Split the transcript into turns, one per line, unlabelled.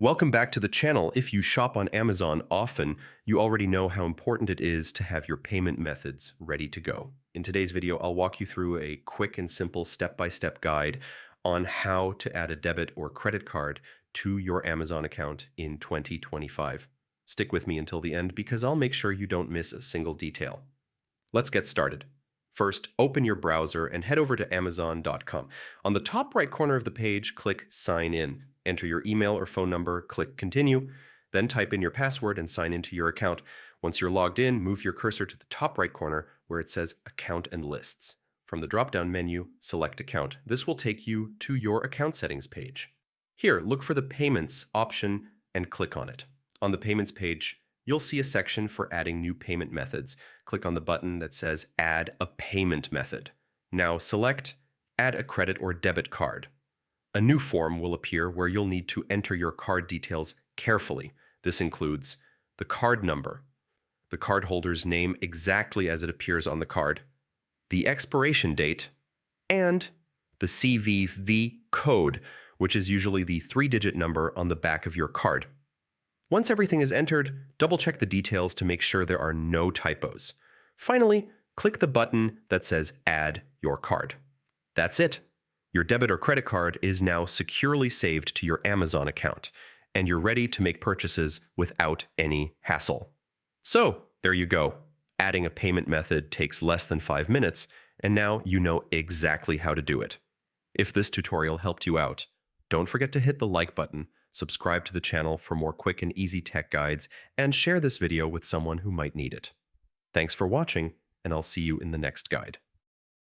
Welcome back to the channel. If you shop on Amazon often, you already know how important it is to have your payment methods ready to go. In today's video, I'll walk you through a quick and simple step-by-step guide on how to add a debit or credit card to your Amazon account in 2025. Stick with me until the end because I'll make sure you don't miss a single detail. Let's get started. First, open your browser and head over to Amazon.com. On the top right corner of the page, click Sign In. Enter your email or phone number, click Continue, then type in your password and sign into your account. Once you're logged in, move your cursor to the top right corner where it says Account and Lists. From the drop-down menu, select Account. This will take you to your account settings page. Here, look for the Payments option and click on it. On the Payments page, you'll see a section for adding new payment methods. Click on the button that says Add a Payment Method. Now select Add a Credit or Debit Card. A new form will appear where you'll need to enter your card details carefully. This includes the card number, the cardholder's name exactly as it appears on the card, the expiration date, and the CVV code, which is usually the 3-digit number on the back of your card. Once everything is entered, double-check the details to make sure there are no typos. Finally, click the button that says Add Your Card. That's it. Your debit or credit card is now securely saved to your Amazon account, and you're ready to make purchases without any hassle. So, there you go. Adding a payment method takes less than 5 minutes, and now you know exactly how to do it. If this tutorial helped you out, don't forget to hit the like button, subscribe to the channel for more quick and easy tech guides, and share this video with someone who might need it. Thanks for watching, and I'll see you in the next guide.